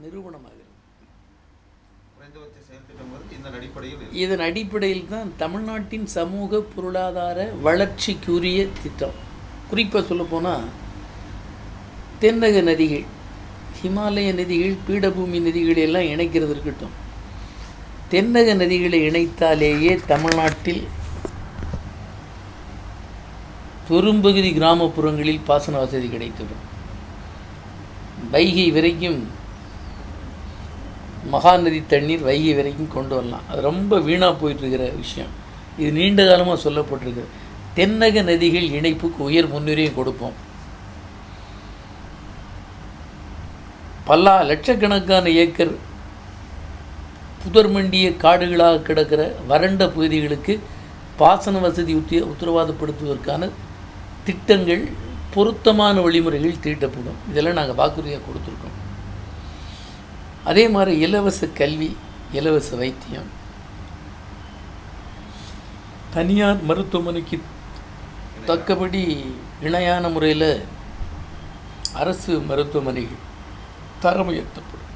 நிரூபணமாகிறது. இதன் அடிப்படையில் தான் தமிழ்நாட்டின் சமூக பொருளாதார வளர்ச்சிக்குரிய திட்டம். குறிப்பாக சொல்லப்போனால் தென்னக நதிகள், ஹிமாலய நதிகள், பீடபூமி நதிகள் எல்லாம் இணைக்கிறது இருக்கட்டும், தென்னக நதிகளை இணைத்தாலேயே தமிழ்நாட்டில் பெரும்பகுதி கிராமப்புறங்களில் பாசன வசதி கிடைத்துவிடும். வைகை வரைக்கும், மகாநதி தண்ணீர் வைகை வரைக்கும் கொண்டு வரலாம். அது ரொம்ப வீணாக போயிட்டுருக்கிற விஷயம். இது நீண்ட காலமாக சொல்லப்பட்டிருக்கு. தென்னக நதிகள் இணைப்புக்கு உயர் முன்னுரிமை கொடுப்போம். பல லட்சக்கணக்கான ஏக்கர் புதர்மண்டிய காடுகளாக கிடக்கிற வறண்ட பகுதிகளுக்கு பாசன வசதி உத்தரவாதப்படுத்துவதற்கான திட்டங்கள், பொருத்தமான வழிமுறைகள் தீட்டப்படும். இதெல்லாம் நாங்கள் வாக்குறுதியாக கொடுத்துருக்கோம். அதே மாதிரி இலவச கல்வி, இலவச வைத்தியம், தனியார் மருத்துவமனைக்கு தக்கபடி இணையான முறையில் அரசு மருத்துவமனைகள் தரம் உயர்த்தப்படும்.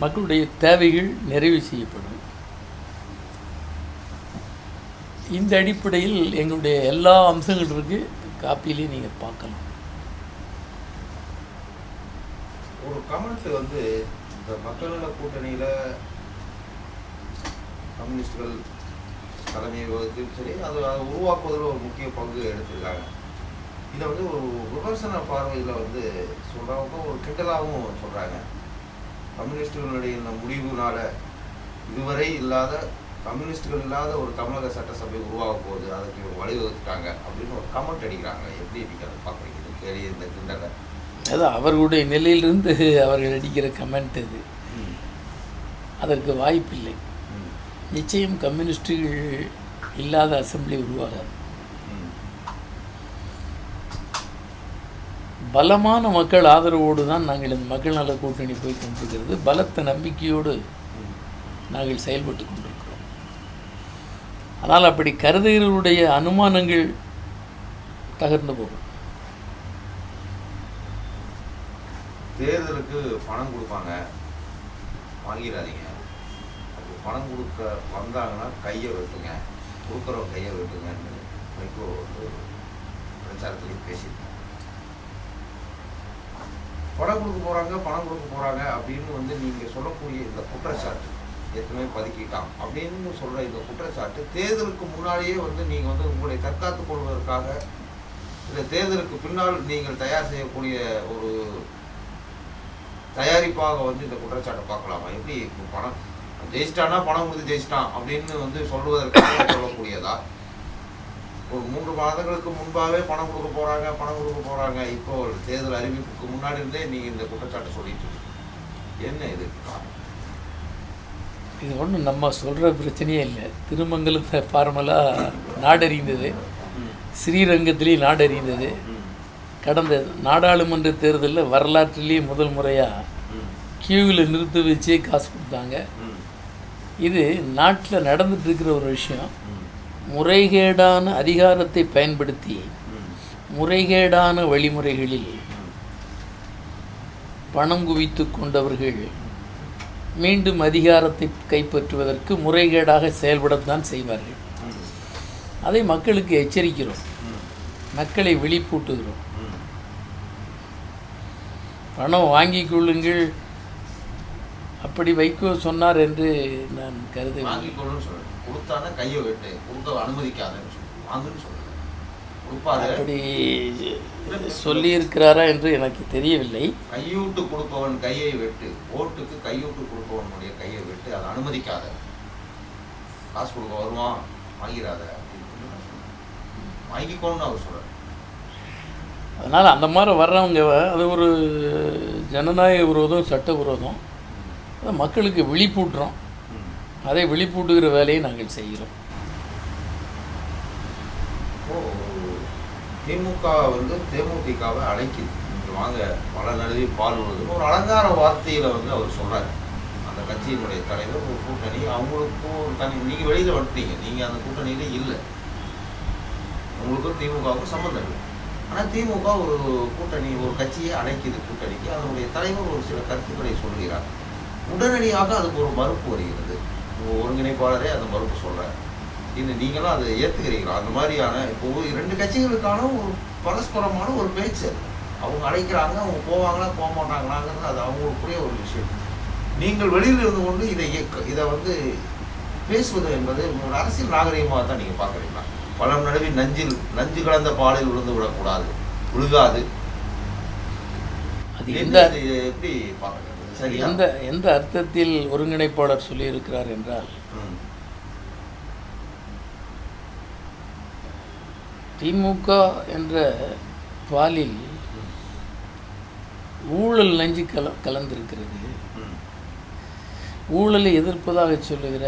மக்களுடைய தேவைகள் நிறைவு செய்யப்படும். இந்த அடிப்படையில் எங்களுடைய எல்லா அம்சங்கள் இருக்குது. காப்பியிலே நீங்கள் பார்க்கலாம். ஒரு கமெண்ட் வந்து இந்த மக்கள் நல கூட்டணியில் கம்யூனிஸ்டுகள் தலைமை வகுத்து சரி, அது உருவாக்குவதில் ஒரு முக்கிய பங்கு எடுத்திருக்காங்க. இதை வந்து ஒரு விமர்சன பார்வையில் வந்து சொல்கிறவங்க ஒரு கிண்டலாகவும் சொல்கிறாங்க. கம்யூனிஸ்டுகளுடைய இந்த முடிவுனால இதுவரை இல்லாத, கம்யூனிஸ்டுகள் இல்லாத ஒரு தமிழக சட்டசபை உருவாக போகுது, அதுக்கு வழிவகுத்துட்டாங்க அப்படின்னு ஒரு கமெண்ட் அடிக்கிறாங்க. எப்படி நீங்கள் அதை பார்க்குறீங்க கேள்வி இந்த கிண்டலை? அதான் அவர்களுடைய நிலையிலிருந்து அவர்கள் அடிக்கிற கமெண்ட் இது. அதற்கு வாய்ப்பில்லை. நிச்சயம் கம்யூனிஸ்டுகள் இல்லாத அசெம்பிளி உருவாகாது. பலமான மக்கள் ஆதரவோடு தான் நாங்கள் இந்த மக்கள் நல கூட்டணி போய் கொண்டிருக்கிறது. பலத்த நம்பிக்கையோடு நாங்கள் செயல்பட்டு கொண்டிருக்கிறோம். ஆனால் அப்படி கருதுகிறவருடைய அனுமானங்கள் தகர்ந்து போகும். தேர்தலுக்கு பணம் கொடுப்பாங்க, வாங்கிடாதீங்க. அப்படி பணம் கொடுக்க வந்தாங்கன்னா கையை வெட்டுங்க, கொடுக்குறவங்க கையை வெட்டுங்கன்னு வைகோ வந்து பிரச்சாரத்துலேயும் பேசியிருக்காங்க. பணம் கொடுக்க போகிறாங்க அப்படின்னு வந்து நீங்கள் சொல்லக்கூடிய இந்த குற்றச்சாட்டு ஏற்கனவே பதுக்கிட்டான் அப்படின்னு சொல்கிற இந்த குற்றச்சாட்டு தேர்தலுக்கு முன்னாடியே வந்து நீங்கள் வந்து உங்களை தற்காத்துக் கொள்வதற்காக இந்த தேர்தலுக்கு பின்னால் நீங்கள் தயார் செய்யக்கூடிய ஒரு தயாரிப்பாக வந்து இந்த குற்றச்சாட்டை பார்க்கலாமா? எப்படி பணம் ஜெயிச்சிட்டானா பணம் கொடுத்து ஜெயிச்சிட்டான் அப்படின்னு வந்து சொல்வதற்காக சொல்லக்கூடியதா? ஒரு 3 மாதங்களுக்கு முன்பாகவே பணம் கொடுக்க போகிறாங்க. இப்போ தேர்தல் அறிவிப்புக்கு முன்னாடி இருந்தே நீங்கள் இந்த குற்றச்சாட்டை சொல்லிட்டு என்ன இதுக்கு காரணம்? இது ஒன்றும் நம்ம சொல்கிற பிரச்சனையே இல்லை. திருமங்கலத்தை ஃபார்மலாக நாடறிந்தது, ஸ்ரீரங்கத்திலேயே நாடறிந்தது. கடந்த நாடாளுமன்ற தேர்தலில் வரலாற்றிலேயே முதல் முறையாக கியூவில் நிறுத்தி வச்சே காசு கொடுத்தாங்க. இது நாட்டில் நடந்துட்டுருக்கிற ஒரு விஷயம். முறைகேடான அதிகாரத்தை பயன்படுத்தி முறைகேடான வழிமுறைகளில் பணம் குவித்து கொண்டவர்கள் மீண்டும் அதிகாரத்தை கைப்பற்றுவதற்கு முறைகேடாக செயல்படத்தான் செய்வார்கள். அதை மக்களுக்கு எச்சரிக்கிறோம், மக்களை விழிப்பூட்டுகிறோம். பணம் வாங்கிக் கொள்ளுங்கள் அப்படி வைகோ சொன்னார் என்று நான் கருதுகிறேன். கையை வெட்டு, கொடுக்க அனுமதிக்காதுன்னு அப்படி சொல்லியிருக்கிறாரா என்று எனக்கு தெரியவில்லை. கையூட்டு கொடுப்பவன் கையை வெட்டு, ஓட்டுக்கு கையூட்டு கொடுப்பவனுடைய கையை வெட்டு, அதை அனுமதிக்காத, காசு கொடுக்க வருவான் வாங்கிறாத, வாங்கிக்கோன்னு அவர் சொல்கிறார். அதனால் அந்த மாதிரி வர்றவங்க அது ஒரு ஜனநாயக விரோதம், சட்ட விரோதம். அதை மக்களுக்கு விழிப்பூட்டுறோம். அதை விழிப்பூட்டுகிற வேலையை நாங்கள் செய்கிறோம். திமுக வந்து தேமுதிகவை அழைக்குது, நீங்கள் வாங்க பல நழுவி பால் விழுதுன்னு ஒரு அலங்கார வார்த்தையில் வந்து அவர் சொல்கிறார். அந்த கட்சியினுடைய தலைவர் ஒரு கூட்டணி, அவங்களுக்கும் ஒரு தனி, நீங்கள் வெளியில் வந்துட்டீங்க, நீங்கள் அந்த கூட்டணியில் இல்லை, உங்களுக்கும் திமுகவுக்கும் சம்மந்தம் இல்லை. ஆனால் திமுக ஒரு கூட்டணி, ஒரு கட்சியை அழைக்குது கூட்டணிக்கு. அதனுடைய தலைவர் ஒரு சில கருத்துக்களை சொல்கிறார். உடனடியாக அதுக்கு ஒரு மறுப்பு வருகிறது. ஒருங்கிணைப்பாளரே அந்த மறுப்பு சொல்கிறார். இன்னும் நீங்களும் அதை ஏற்றுக்கிறீங்களா? அந்த மாதிரியான இப்போ 2 கட்சிகளுக்கான ஒரு பரஸ்பரமான ஒரு பேச்சு. அவங்க அழைக்கிறாங்க, அவங்க போவாங்களா போக மாட்டாங்களாங்கிறது அது அவங்களுக்குரிய ஒரு விஷயம். நீங்கள் வெளியில் இருந்து கொண்டு இதை வந்து பேசுவது என்பது ஒரு அரசியல் நாகரிகமாக தான் நீங்கள் பார்க்குறீங்களா? பழம் நடுவி நஞ்சு கலந்த பாலில் விழுந்து விடக்கூடாது, விழுகாது. அது எப்படி பார்க்குறது? எந்த அர்த்தத்தில் ஒருங்கிணைப்பாளர் சொல்லியிருக்கிறார் என்றால், திமுக என்ற பாலில் ஊழல் நஞ்சு கலந்திருக்கிறது. ஊழலை எதிர்ப்பதாக சொல்லுகிற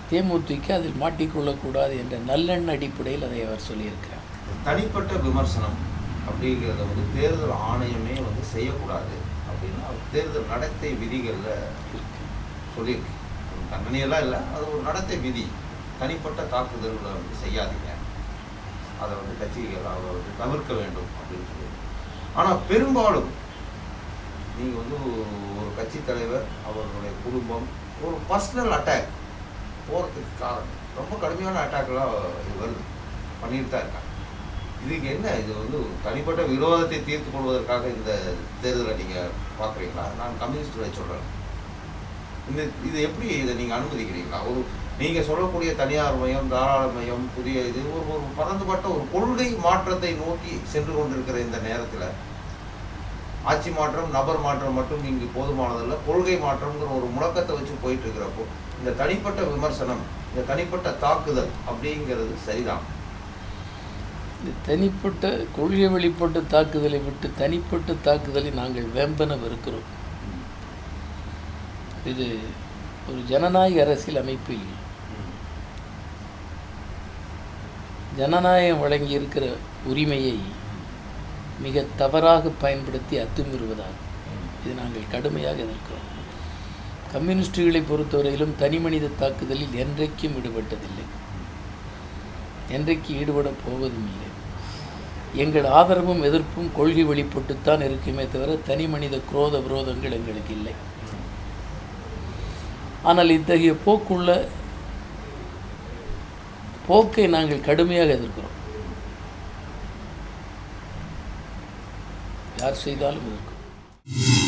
தேமுதிக அதில் மாட்டிக்கொள்ளக்கூடாது என்ற நல்லெண்ண அடிப்படையில் அதை அவர் சொல்லியிருக்கிறார். தனிப்பட்ட விமர்சனம் அப்படிங்கிறத வந்து தேர்தல் ஆணையமே வந்து செய்யக்கூடாது அப்படின்னா தேர்தல் நடத்தை விதிகளில் சொல்லியிருக்கு. தண்டனையெல்லாம் இல்லை, அது ஒரு நடத்தை விதி. தனிப்பட்ட தாக்குதல்களை வந்து செய்யாதீங்க, அதை வந்து கட்சிகள் அதை வந்து தவிர்க்க வேண்டும் அப்படின்னு சொல்லி. ஆனால் பெரும்பாலும் நீங்கள் வந்து ஒரு கட்சி தலைவர், அவர்களுடைய குடும்பம் ஒரு பர்சனல் அட்டாக் போகிறதுக்கு காரணம் ரொம்ப கடுமையான அட்டாக்லாம் இது வருது, பண்ணிட்டு தான் இருக்காங்க. இதுக்கு என்ன, இது வந்து தனிப்பட்ட விரோதத்தை தீர்த்து கொள்வதற்காக இந்த தேர்தலை நீங்கள் பார்க்குறீங்களா? நான் கம்யூனிஸ்டுகளை சொல்கிறேன். இது எப்படி இதை நீங்கள் அனுமதிக்கிறீங்களா? ஒரு நீங்கள் சொல்லக்கூடிய தனியார் மயம், தாராள மயம், புதிய இது ஒரு பரந்துபட்ட ஒரு கொள்கை மாற்றத்தை நோக்கி சென்று கொண்டிருக்கிற இந்த நேரத்தில் ஆட்சி மாற்றம், நபர் மாற்றம் மட்டும் இங்கு போதுமானதல்ல, கொள்கை மாற்றம்ங்கிற ஒரு முழக்கத்தை வச்சு போயிட்டு இருக்கிறப்போ இந்த தனிப்பட்ட விமர்சனம், இந்த தனிப்பட்ட தாக்குதல் அப்படிங்கிறது சரிதான். இந்த தனிப்பட்ட கொள்கை வெளிப்பட்ட தாக்குதலை விட்டு தனிப்பட்ட தாக்குதலை நாங்கள் வெம்பென வெறுக்கிறோம். இது ஒரு ஜனநாயக அரசியல் அமைப்பில் ஜனநாயகம் வழங்கி இருக்கிற உரிமையை மிக தவறாக பயன்படுத்தி அத்துமீறுவதாகும். இது நாங்கள் கடுமையாக எதிர்க்கிறோம். கம்யூனிஸ்டுகளை பொறுத்தவரையிலும் தனிமனித தாக்குதலில் என்றைக்கும் ஈடுபட்டதில்லை, என்றைக்கு ஈடுபடப் போவதும் இல்லை. எங்கள் ஆதரவும் எதிர்ப்பும் கொள்கை வெளிப்பட்டுத்தான் இருக்குமே தவிர தனி மனித குரோத விரோதங்கள் எங்களுக்கு இல்லை. ஆனால் இத்தகைய போக்கை நாங்கள் கடுமையாக எதிர்க்கிறோம். யார் செய்தாலும் எதிர்க்கிறோம்.